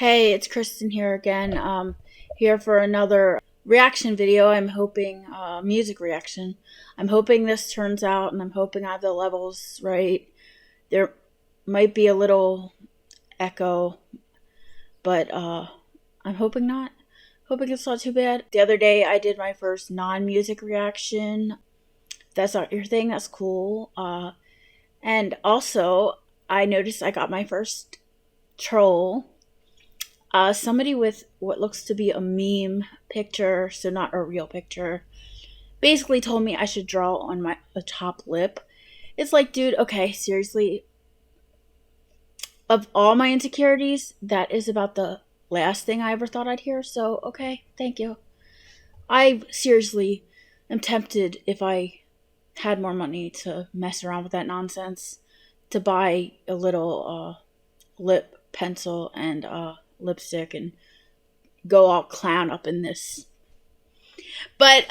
Hey, it's Kristin here again. Here for another reaction video. I'm hoping music reaction. I'm hoping this turns out, and I'm hoping I have the levels right. There might be a little echo, but I'm hoping not. Hoping it's not too bad. The other day I did my first non-music reaction. If that's not your thing, that's cool. And also I noticed I got my first troll. Somebody with what looks to be a meme picture, so not a real picture, basically told me I should draw on the top lip. It's like, dude, okay, seriously. Of all my insecurities, that is about the last thing I ever thought I'd hear, so okay, thank you. I seriously am tempted, if I had more money to mess around with that nonsense, to buy a little lip pencil and lipstick and go all clown up in this. But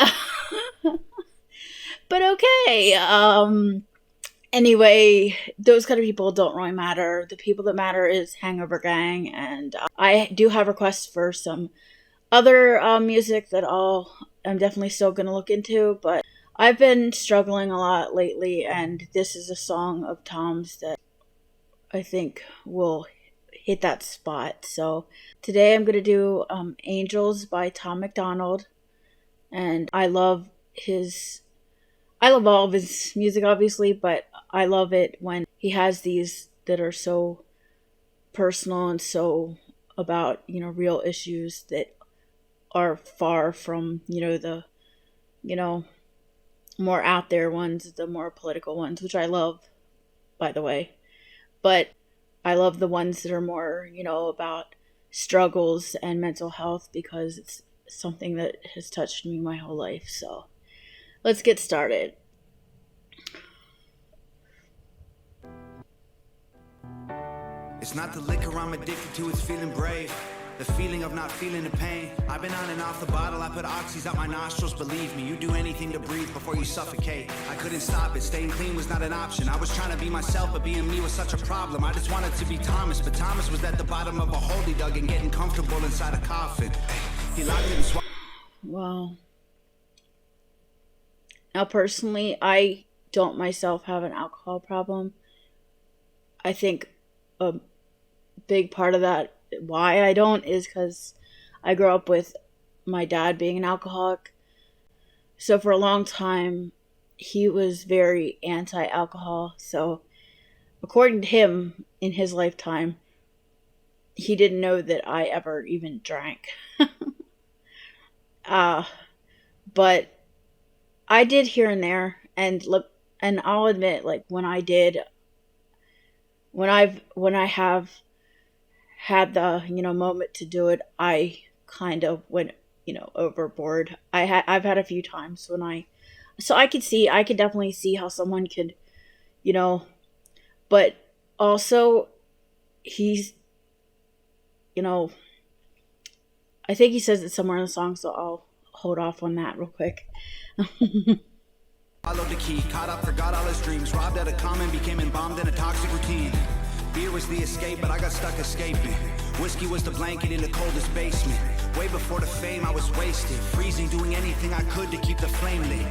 but okay. Anyway, those kind of people don't really matter. The people that matter is Hangover Gang, and I do have requests for some other music that I'm definitely still gonna look into, but I've been struggling a lot lately, and this is a song of Tom's that I think will hit that spot. So today I'm gonna do Angels by Tom MacDonald, and I love all of his music, obviously, but I love it when he has these that are so personal and so about, real issues that are far from, the, more out there ones, the more political ones, which I love, by the way. But I love the ones that are more, about struggles and mental health, because it's something that has touched me my whole life. So let's get started. It's not the liquor I'm addicted to, it's feeling brave. The feeling of not feeling the pain. I've been on and off the bottle, I put oxys out my nostrils. Believe me, you do anything to breathe before you suffocate. I couldn't stop it, staying clean was not an option. I was trying to be myself, but being me was such a problem. I just wanted to be Thomas, but Thomas was at the bottom of a hole he dug and getting comfortable inside a coffin. He locked it and swallowed. Wow. Now, personally, I don't myself have an alcohol problem. I think a big part of that, why I don't, is because I grew up with my dad being an alcoholic. So for a long time, he was very anti-alcohol. So according to him, in his lifetime, he didn't know that I ever even drank. But I did here and there, and I'll admit, like, when I have had the moment to do it, I kind of went overboard. I've had a few times when I could definitely see how someone could, but also he's, I think he says it somewhere in the song, so I'll hold off on that real quick. Followed the key, caught up, forgot all his dreams, robbed at a common, became embalmed in a toxic routine. Beer was the escape, but I got stuck escaping. Whiskey was the blanket in the coldest basement. Way before the fame, I was wasted, freezing, doing anything I could to keep the flame lit.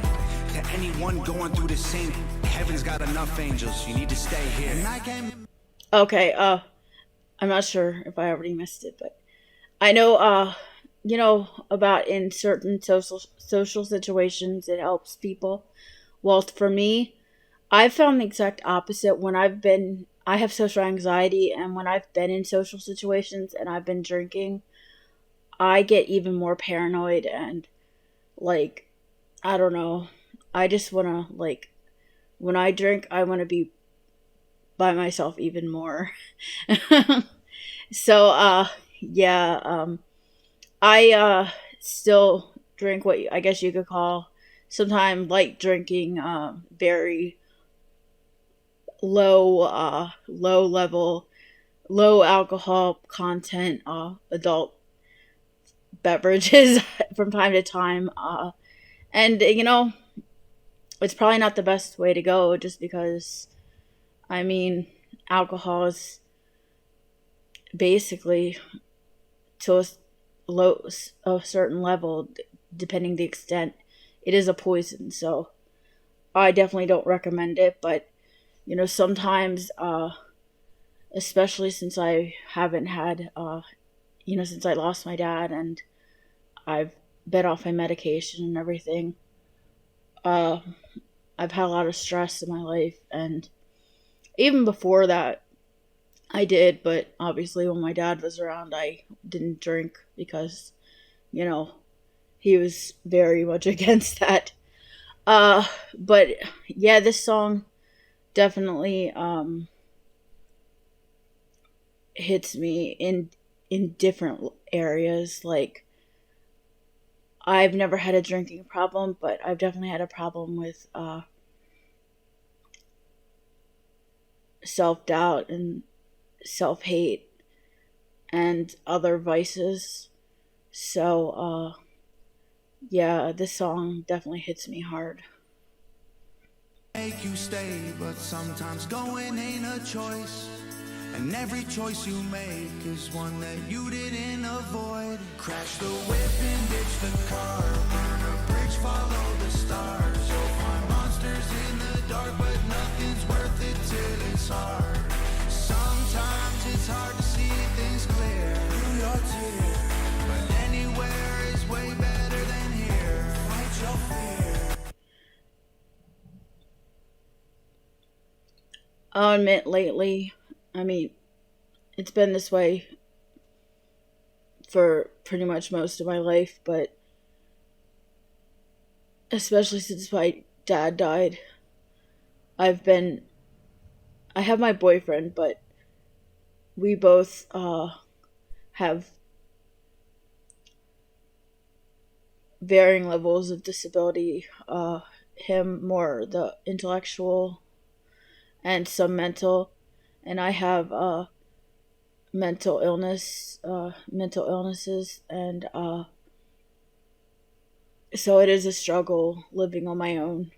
To anyone going through the same, heaven's got enough angels, you need to stay here. And I came. Okay, I'm not sure if I already missed it, but I know, about in certain social situations, it helps people. Well, for me, I've found the exact opposite. I have social anxiety, and when I've been in social situations and I've been drinking, I get even more paranoid, and, like, I don't know. I just want to, like, when I drink, I want to be by myself even more. So, yeah, I still drink what I guess you could call sometimes light drinking, very low level, low alcohol content, adult beverages from time to time. And it's probably not the best way to go, just because, alcohol is basically to a certain level, depending the extent, it is a poison. So I definitely don't recommend it. But sometimes, especially since I haven't had, since I lost my dad and I've been off my medication and everything, I've had a lot of stress in my life, and even before that, I did, but obviously when my dad was around, I didn't drink because, he was very much against that. But yeah, this song definitely hits me in different areas. Like, I've never had a drinking problem, but I've definitely had a problem with self-doubt and self-hate and other vices. So yeah, this song definitely hits me hard. Make you stay, but sometimes going ain't a choice. And every choice you make is one that you didn't avoid. Crash the whip and ditch the car, burn a bridge, follow the stars. You'll find monsters in the dark, but nothing's worth it till it's hard. Sometimes it's hard to see things clear through your tears, but anywhere is way better than here. Fight your fear. I'll admit, lately, it's been this way for pretty much most of my life, but especially since my dad died, I have my boyfriend, but we both have varying levels of disability. Him more the intellectual and some mental, and I have mental illnesses, and so it is a struggle living on my own,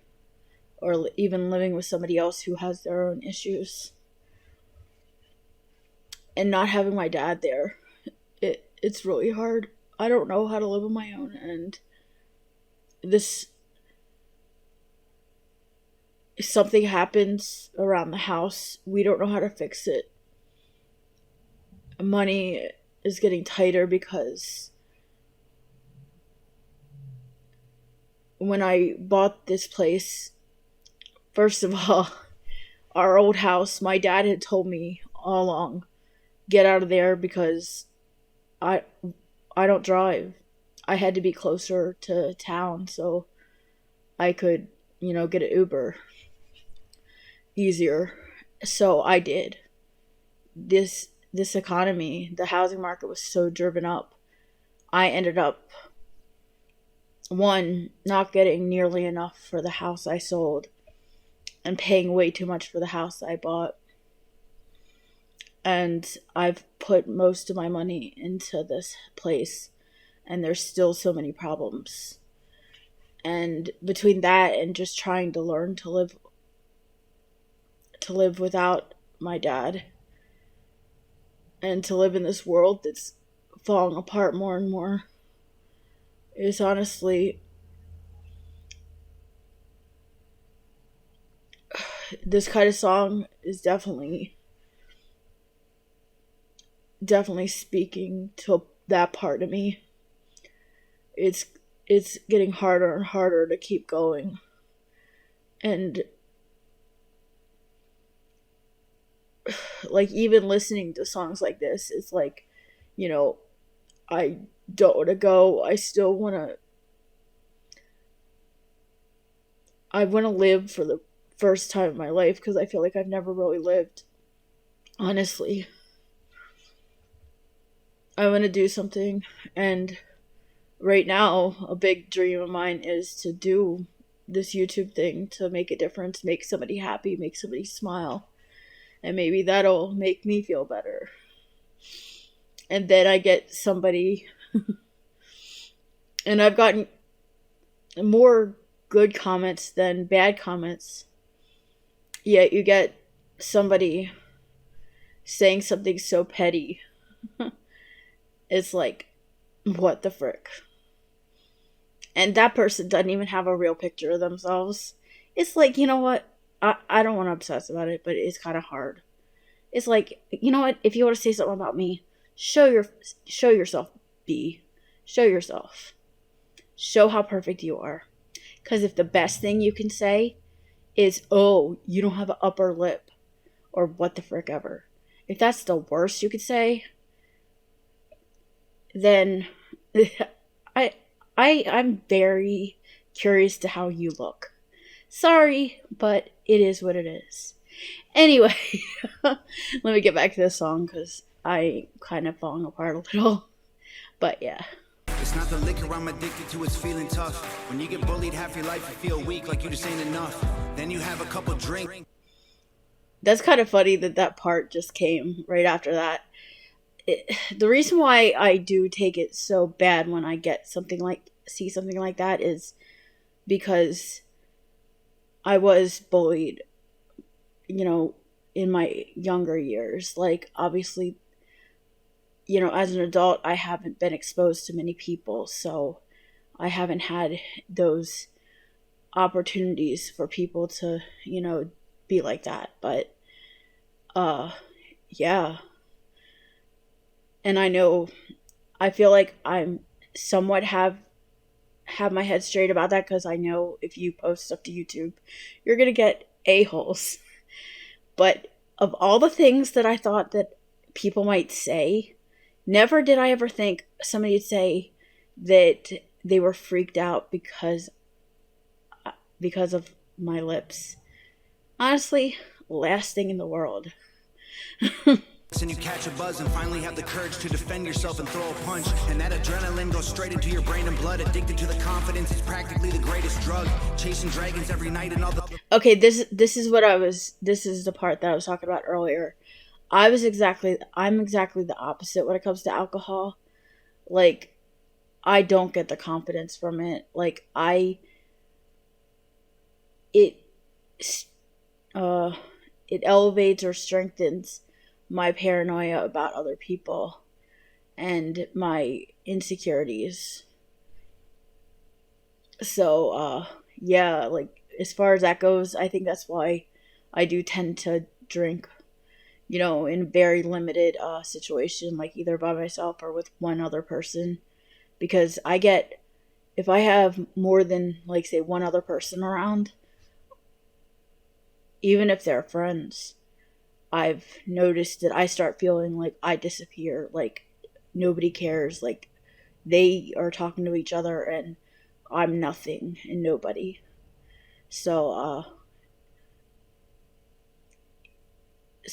or even living with somebody else who has their own issues, and not having my dad there. It's really hard. I don't know how to live on my own, and this, if something happens around the house, we don't know how to fix it. Money is getting tighter because when I bought this place, first of all, our old house, my dad had told me all along, get out of there because I don't drive. I had to be closer to town so I could, get an Uber easier. So I did. This economy, the housing market was so driven up. I ended up, one, not getting nearly enough for the house I sold and paying way too much for the house I bought. And I've put most of my money into this place, and there's still so many problems. And between that and just trying to learn to live without my dad, and to live in this world that's falling apart more and more, is honestly, this kind of song is definitely speaking to that part of me. It's getting harder and harder to keep going. And like, even listening to songs like this, it's like, I don't want to go. I want to live for the first time in my life, because I feel like I've never really lived, honestly. I want to do something, and right now, a big dream of mine is to do this YouTube thing, to make a difference, make somebody happy, make somebody smile, and maybe that'll make me feel better. And then I get somebody, and I've gotten more good comments than bad comments, yet you get somebody saying something so petty It's like, what the frick? And that person doesn't even have a real picture of themselves. It's like, you know what? I don't want to obsess about it, but it's kind of hard. It's like, you know what? If you want to say something about me, show yourself, B. Show yourself. Show how perfect you are. Because if the best thing you can say is, oh, you don't have an upper lip, or what the frick ever. If that's the worst you could say, then I'm very curious to how you look. Sorry, but it is what it is. Anyway, let me get back to this song because I kind of falling apart a little. But yeah. It's not the liquor I'm addicted to, it's feeling tough. When you get bullied half your life, you feel weak, like you just ain't enough. Then you have a couple drinks. That's kind of funny that part just came right after that. The reason why I do take it so bad when I see something like that is because I was bullied, in my younger years. Like, obviously, as an adult, I haven't been exposed to many people, so I haven't had those opportunities for people to, be like that. But, yeah. And I feel like I'm somewhat have my head straight about that, because I know if you post stuff to YouTube, you're going to get a-holes. But of all the things that I thought that people might say, never did I ever think somebody would say that they were freaked out because of my lips. Honestly, last thing in the world. And you catch a buzz and finally have the courage to defend yourself and throw a punch. And that adrenaline goes straight into your brain and blood. Addicted to the confidence, it's practically the greatest drug. Chasing dragons every night and all the... Okay, this is the part that I was talking about earlier. I'm exactly the opposite when it comes to alcohol. Like, I don't get the confidence from it. Like, it elevates or strengthens my paranoia about other people and my insecurities. So, yeah, like, as far as that goes, I think that's why I do tend to drink, in a very limited situation, like either by myself or with one other person. Because if I have more than, like, say, one other person around, even if they're friends, I've noticed that I start feeling like I disappear, like nobody cares, like they are talking to each other and I'm nothing and nobody. So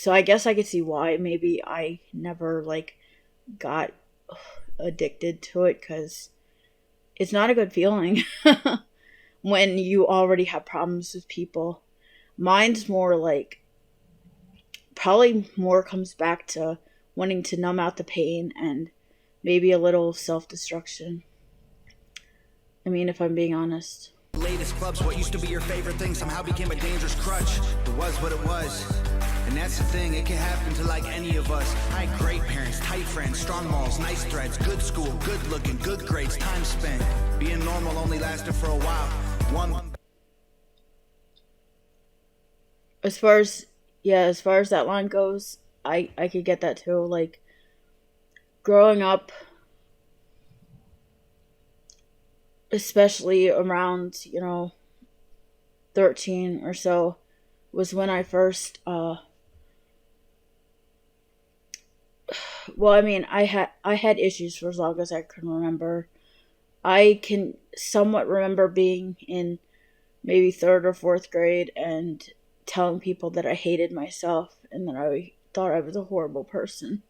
I guess I could see why maybe I never, like, got addicted to it, because it's not a good feeling when you already have problems with people. Mine's more like, probably more comes back to wanting to numb out the pain and maybe a little self-destruction. I mean, if I'm being honest. Latest clubs, what used to be your favorite thing somehow became a dangerous crutch. It was what it was. And that's the thing, it can happen to like any of us. I had great parents, tight friends, strong malls, nice threads, good school, good looking, good grades, time spent. Being normal only lasted for a while. As far as that line goes, I could get that too. Like, growing up, especially around, 13 or so, was when I first, well, I mean, I had issues for as long as I can remember. I can somewhat remember being in maybe 3rd or 4th grade and telling people that I hated myself and that I thought I was a horrible person.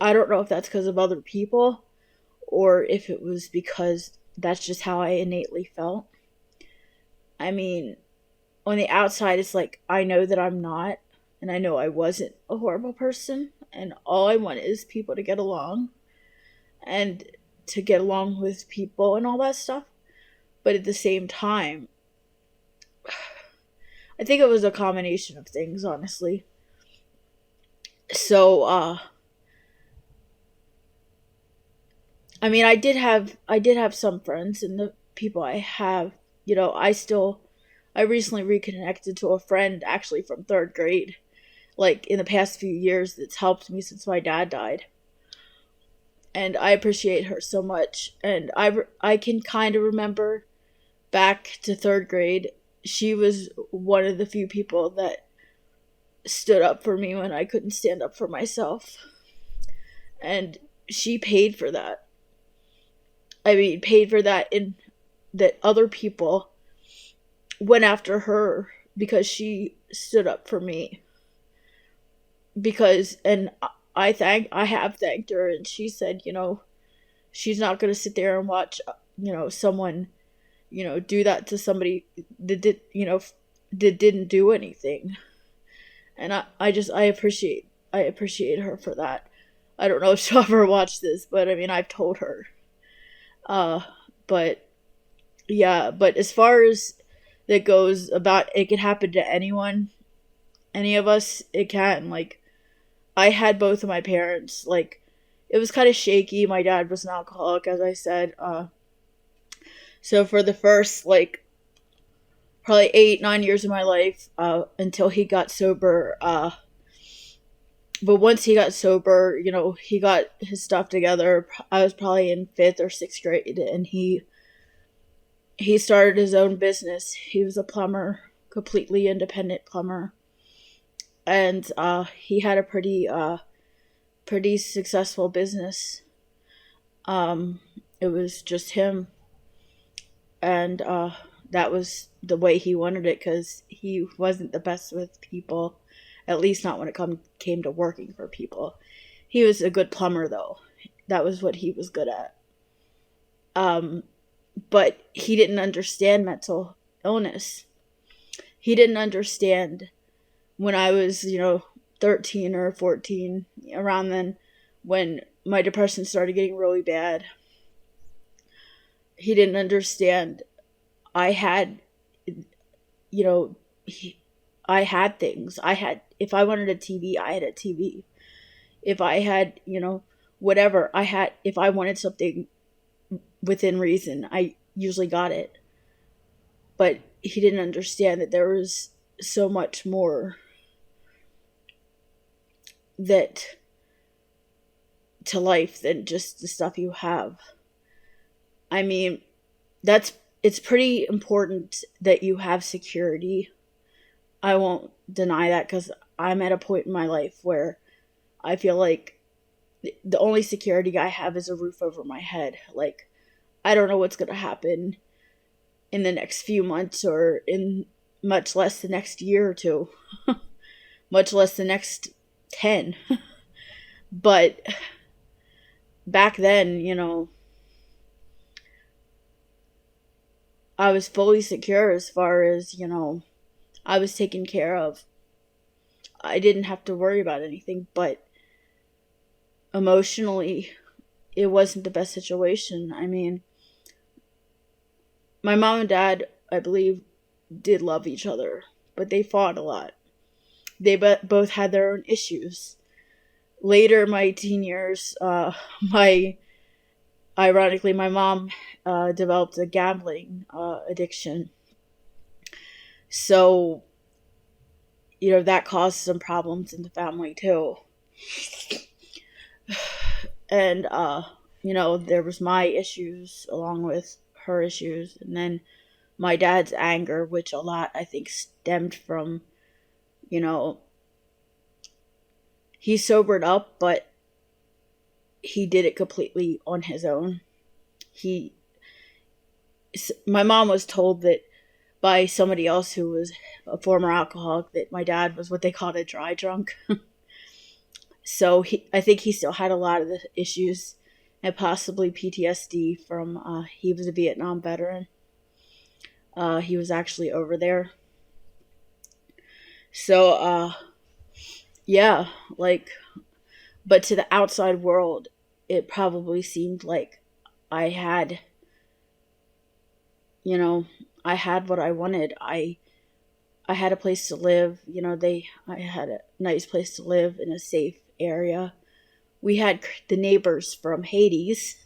I don't know if that's because of other people or if it was because that's just how I innately felt. I mean, on the outside, it's like, I know that I'm not, and I know I wasn't a horrible person, and all I want is people to get along, and to get along with people and all that stuff. But at the same time, I think it was a combination of things, honestly. So, I mean, I did have some friends, and the people I have, I recently reconnected to a friend actually from third grade, like in the past few years, that's helped me since my dad died. And I appreciate her so much. And I can kind of remember back to third grade, she was one of the few people that stood up for me when I couldn't stand up for myself. And she paid for that. I mean, paid for that in that other people went after her because she stood up for me. Because, and I have thanked her, and she said, she's not going to sit there and watch, someone, do that to somebody that that didn't do anything. And I appreciate her for that. I don't know if she'll ever watch this, but I mean, I've told her. But yeah, but as far as that goes, about it could happen to anyone, any of us, it can. Like, I had both of my parents. Like, it was kind of shaky. My dad was an alcoholic, as I said. So for the first, like, probably 8-9 years of my life, until he got sober, but once he got sober, he got his stuff together. I was probably in 5th or 6th grade, and he started his own business. He was a plumber, completely independent plumber. And he had a pretty successful business. It was just him. And that was the way he wanted it, because he wasn't the best with people. At least not when it came to working for people. He was a good plumber, though. That was what he was good at. But he didn't understand mental illness. He didn't understand when I was, 13 or 14, around then, when my depression started getting really bad. He didn't understand I had, I had things. If I wanted a TV, I had a TV. If I had, whatever, if I wanted something within reason, I usually got it. But he didn't understand that there was so much more that to life than just the stuff you have. I mean, it's pretty important that you have security. I won't deny that, because I'm at a point in my life where I feel like the only security I have is a roof over my head. Like, I don't know what's going to happen in the next few months, or in much less the next year or two, much less the next 10. But back then, I was fully secure as far as, I was taken care of. I didn't have to worry about anything, but emotionally, it wasn't the best situation. I mean, my mom and dad, I believe, did love each other, but they fought a lot. They both had their own issues. Later in my teen years, ironically, my mom developed a gambling addiction. So, that caused some problems in the family too. And, there was my issues along with her issues. And then my dad's anger, which a lot, I think, stemmed from, he sobered up, but he did it completely on his own. My mom was told that by somebody else who was a former alcoholic that my dad was what they called a dry drunk. So I think he still had a lot of the issues, and possibly PTSD from, he was a Vietnam veteran. He was actually over there. So, yeah, but to the outside world, it probably seemed like I had, I had what I wanted. I had a place to live. I had a nice place to live in a safe area. We had the neighbors from Hades.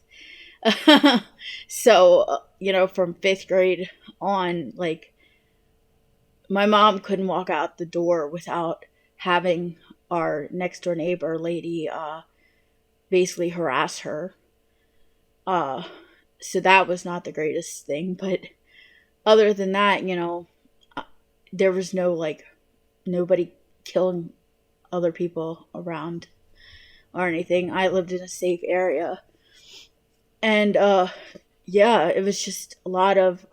So, from 5th grade on, like, my mom couldn't walk out the door without having our next door neighbor lady basically harass her. So that was not the greatest thing, but other than that, there was nobody killing other people around or anything. I lived in a safe area. And yeah, it was just a lot of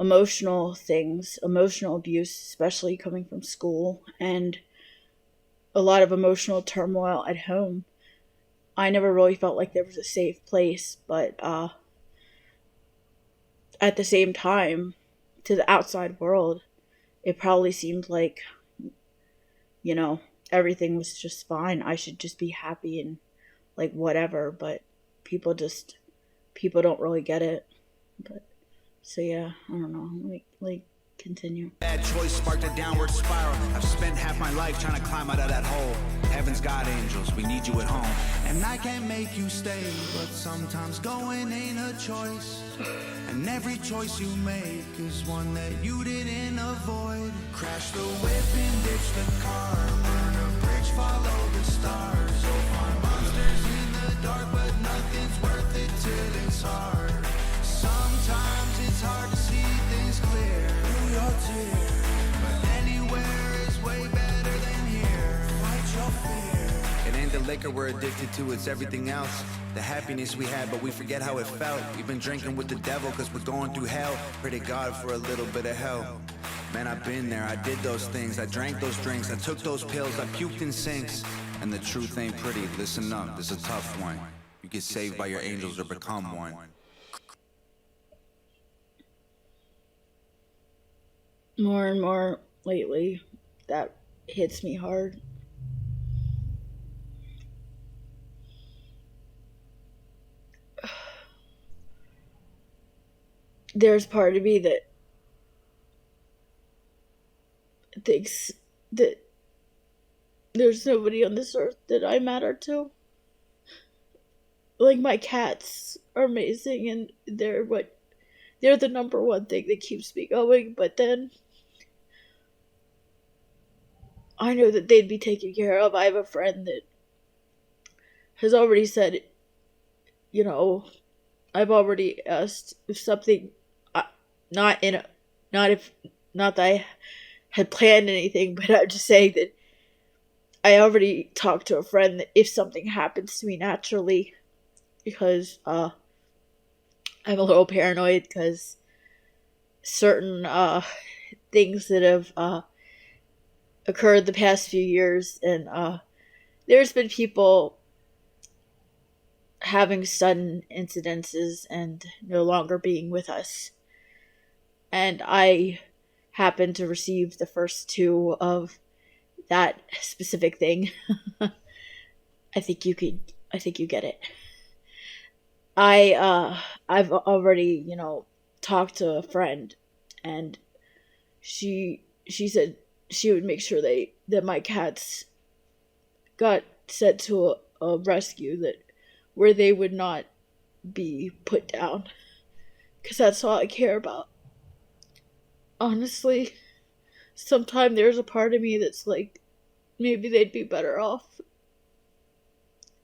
emotional things, emotional abuse, especially coming from school, and a lot of emotional turmoil at home. I never really felt like there was a safe place, but at the same time, to the outside world, it probably seemed like, everything was just fine. I should just be happy and like whatever, but people don't really get it. But so yeah, I don't know. Like continue. Bad choice sparked a downward spiral. I've spent half my life trying to climb out of that hole. Heaven's got angels, we need you at home. And I can't make you stay, but sometimes going ain't a choice. And every choice you make is one that you didn't avoid. Crash the whip and ditch the car. Burn a bridge, follow the stars. You'll find monsters in the dark, but nothing's worth it till it's hard. Sometimes it's hard to see things clear through your tears, but anywhere is way better than here. Fight your fear. It ain't the liquor we're addicted to, it's everything else. The happiness we had, but we forget how it felt. We've been drinking with the devil cause we're going through hell. Pray to God for a little bit of help. Man, I've been there, I did those things, I drank those drinks, I took those pills, I puked in sinks. And the truth ain't pretty, listen up, this is a tough one. You get saved by your angels or become one. More and more lately, that hits me hard. There's part of me that thinks that there's nobody on this earth that I matter to. Like, my cats are amazing, and they're the number one thing that keeps me going, but then I know that they'd be taken care of. I have a friend that has already said, I've already asked if something, not that I had planned anything, but I'm just saying that I already talked to a friend that if something happens to me naturally, because I'm a little paranoid because certain things that have occurred the past few years, and there's been people having sudden incidences and no longer being with us. And I happened to receive the first 2 of that specific thing. I think you get it. I've already, talked to a friend, and she said she would make sure that my cats got sent to a rescue where they would not be put down, because that's all I care about. Honestly, sometimes there's a part of me that's like, maybe they'd be better off.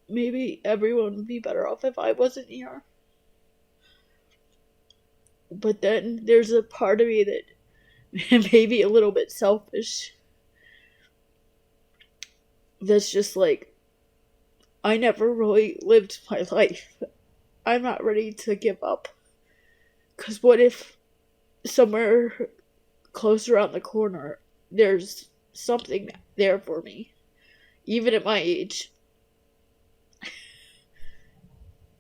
Maybe everyone would be better off if I wasn't here. But then there's a part of me that may be a little bit selfish. That's just like, I never really lived my life. I'm not ready to give up. Because what if somewhere close around the corner, there's something there for me, even at my age?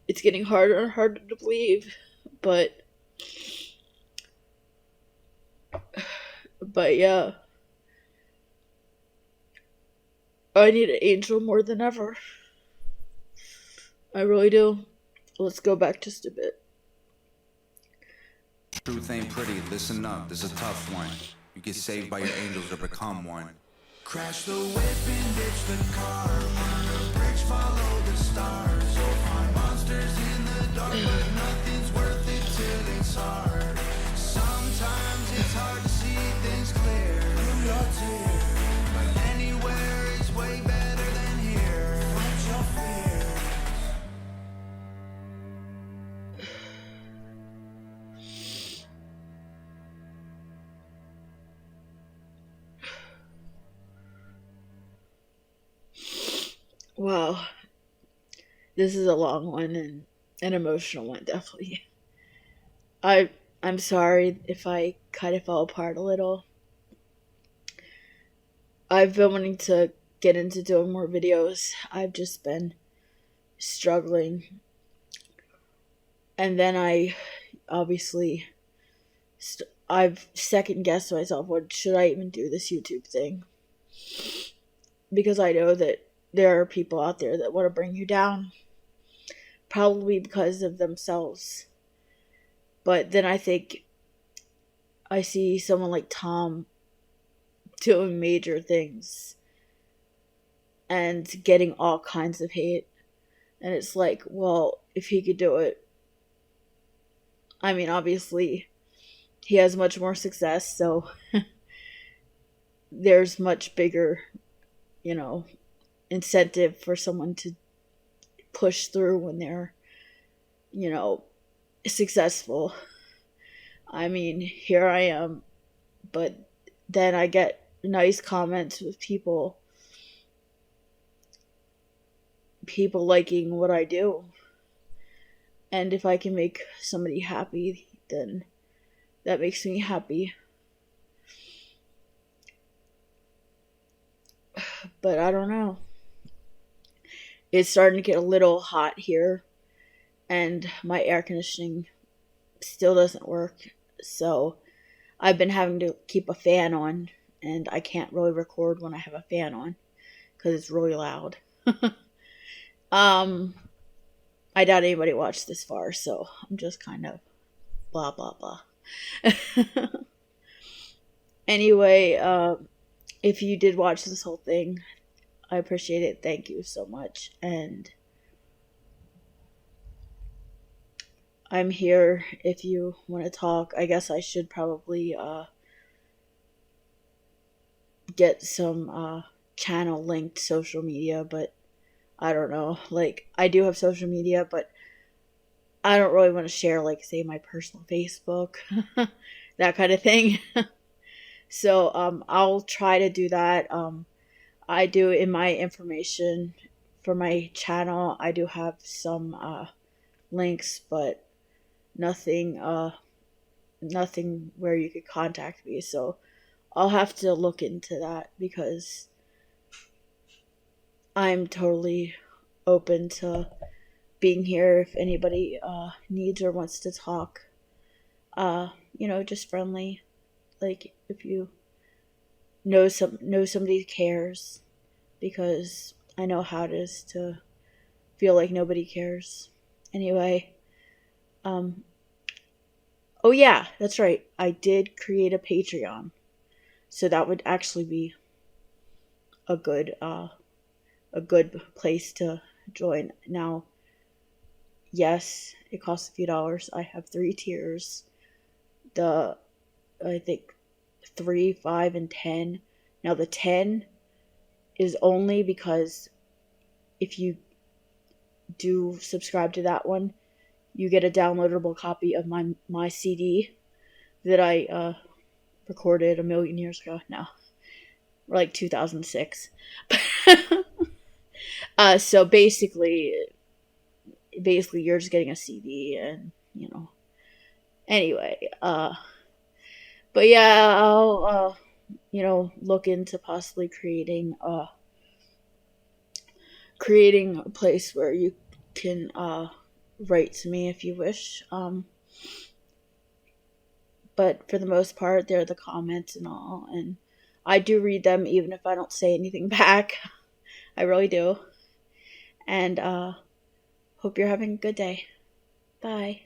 It's getting harder and harder to believe, but yeah, I need an angel more than ever. I really do. Let's go back just a bit. Truth ain't pretty, listen up, this is a tough one. You get saved by your angels or become one. Crash the whip and ditch the car. Burn a bridge, follow the stars. You'll find monsters in the dark. Wow, this is a long one and an emotional one, definitely. I I'm sorry if I kind of fell apart a little. I've been wanting to get into doing more videos. I've just been struggling. And then I obviously I've second guessed myself, what should I even do this YouTube thing? Because I know that there are people out there that want to bring you down, probably because of themselves. But then I think I see someone like Tom doing major things and getting all kinds of hate. And it's like, well, if he could do it, I mean, obviously, he has much more success, so there's much bigger, you know, incentive for someone to push through when they're, you know, successful. I mean, here I am, but then I get nice comments with people liking what I do. And if I can make somebody happy, then that makes me happy. But I don't know. It's starting to get a little hot here, and my air conditioning still doesn't work. So I've been having to keep a fan on, and I can't really record when I have a fan on because it's really loud. I doubt anybody watched this far, so I'm just kind of blah blah blah. Anyway, if you did watch this whole thing, I appreciate it. Thank you so much. And I'm here if you want to talk. I guess I should probably get some channel linked social media, but I don't know. Like, I do have social media, but I don't really want to share, like, say, my personal Facebook, that kind of thing. So I'll try to do that. I do, in my information for my channel, I do have some links, but nothing where you could contact me. So I'll have to look into that, because I'm totally open to being here if anybody needs or wants to talk. Just friendly. Like, if you know somebody cares, because I know how it is to feel like nobody cares. Anyway, oh yeah, that's right. I did create a Patreon, so that would actually be a good place to join. Now, yes, it costs a few dollars. I have 3 tiers. I think 3, 5, and 10. Now the 10 is only because if you do subscribe to that one, you get a downloadable copy of my CD that I recorded a million years ago now, like 2006. So basically you're just getting a CD, and anyway, but yeah, I'll look into possibly creating a place where you can write to me if you wish. But for the most part, they're the comments and all, and I do read them even if I don't say anything back. I really do. And hope you're having a good day. Bye.